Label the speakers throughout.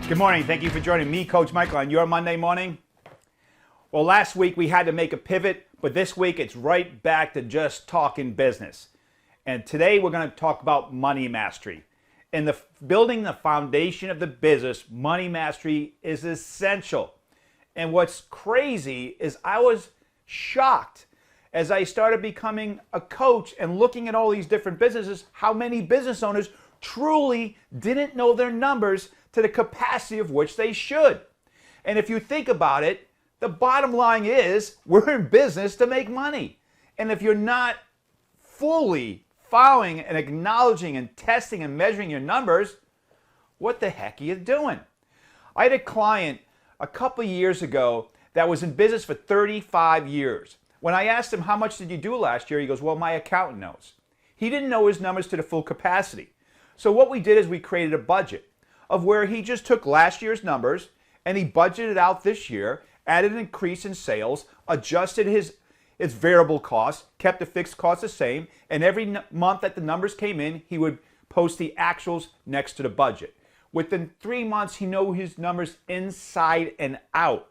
Speaker 1: Good morning. Thank you for joining me, Coach Michael, on your Monday morning. Well, last week we had to make a pivot, but this week it's right back to just talking business. And today we're going to talk about money mastery. In building the foundation of the business, money mastery is essential. And what's crazy is I was shocked as I started becoming a coach and looking at all these different businesses, how many business owners truly didn't know their numbers to the capacity of which they should. And if you think about it, the bottom line is we're in business to make money. And if you're not fully following and acknowledging and testing and measuring your numbers, what the heck are you doing? I had a client a couple of years ago that was in business for 35 years. When I asked him, how much did you do last year? He goes, well, my accountant knows. He didn't know his numbers to the full capacity. So what we did is we created a budget of where he just took last year's numbers and he budgeted out this year, added an increase in sales, adjusted his variable costs, kept the fixed costs the same, and every month that the numbers came in, he would post the actuals next to the budget. Within 3 months, he knew his numbers inside and out.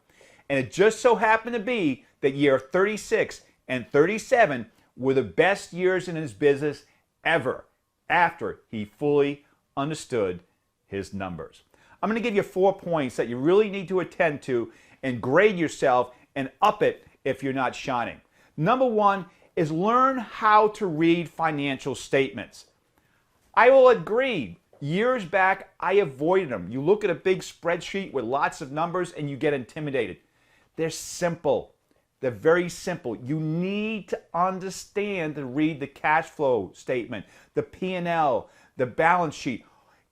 Speaker 1: And it just so happened to be that year 36 and 37 were the best years in his business ever after he fully understood his numbers. I'm going to give you 4 points that you really need to attend to and grade yourself and up it if you're not shining. Number 1 is learn how to read financial statements. I will agree, years back I avoided them. You look at a big spreadsheet with lots of numbers and you get intimidated. They're simple. They're very simple. You need to understand to read the cash flow statement, the P&L, the balance sheet.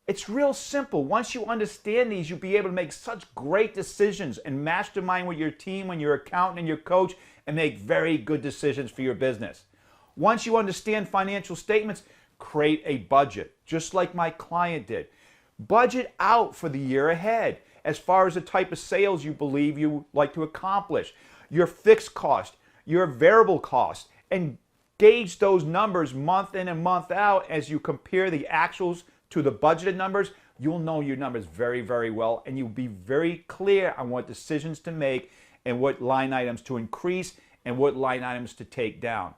Speaker 1: It's real simple. Once you understand these, you'll be able to make such great decisions and mastermind with your team and your accountant and your coach and make very good decisions for your business. Once you understand financial statements, create a budget, just like my client did. Budget out for the year ahead as far as the type of sales you believe you like to accomplish, your fixed cost, your variable cost, and gauge those numbers month in and month out as you compare the actuals to the budgeted numbers. You'll know your numbers very, very well, and you'll be very clear on what decisions to make and what line items to increase and what line items to take down.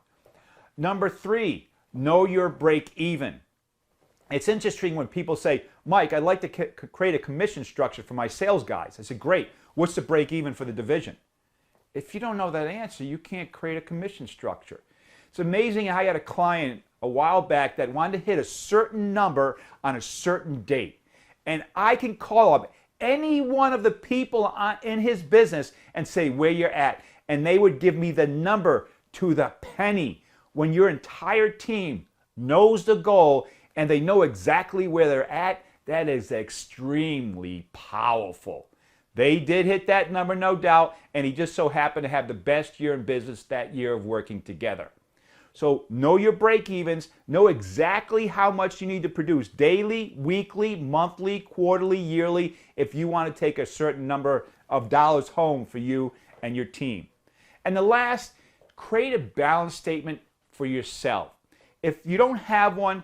Speaker 1: Number 3, know your break even. It's interesting when people say, Mike, I'd like to create a commission structure for my sales guys. I said, great. What's the break even for the division? If you don't know that answer, you can't create a commission structure. It's amazing how I had a client a while back that wanted to hit a certain number on a certain date. And I can call up any one of the people in his business and say where you're at. And they would give me the number to the penny. When your entire team knows the goal and they know exactly where they're at, that is extremely powerful. They did hit that number, no doubt, and he just so happened to have the best year in business that year of working together. So know your break evens, know exactly how much you need to produce daily, weekly, monthly, quarterly, yearly, if you want to take a certain number of dollars home for you and your team. And the last, create a balance statement for yourself. If you don't have one,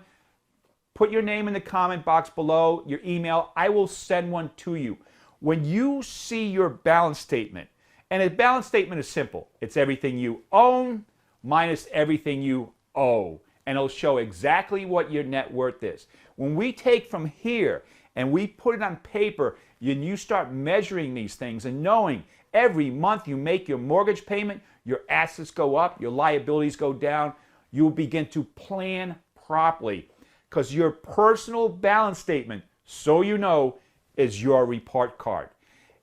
Speaker 1: put your name in the comment box below, your email. I will send one to you. When you see your balance statement, and a balance statement is simple. It's everything you own minus everything you owe. And it'll show exactly what your net worth is. When we take from here and we put it on paper, and you start measuring these things and knowing every month you make your mortgage payment, your assets go up, your liabilities go down, you'll begin to plan properly. Because your personal balance statement, so you know, is your report card.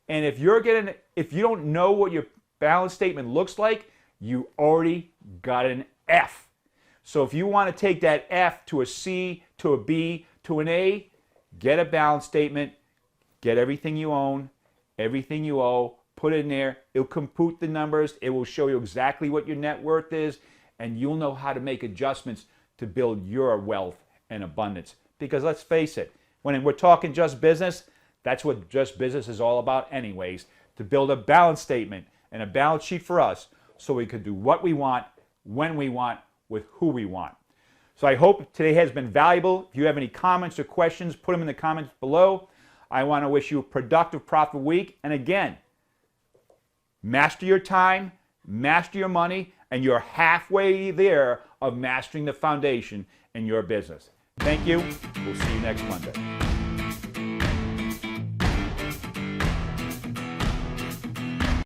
Speaker 1: And if you don't know what your balance statement looks like, you already got an F. So if you want to take that F to a C, to a B, to an A, get a balance statement, get everything you own, everything you owe, put it in there. It'll compute the numbers. It will show you exactly what your net worth is, and you'll know how to make adjustments to build your wealth and abundance. Because let's face it, when we're talking just business, that's what just business is all about anyways, to build a balance statement and a balance sheet for us so we can do what we want, when we want, with who we want. So I hope today has been valuable. If you have any comments or questions, put them in the comments below. I want to wish you a productive, profitable week. And again, master your time, master your money, and you're halfway there of mastering the foundation in your business. Thank you. We'll see you next Monday.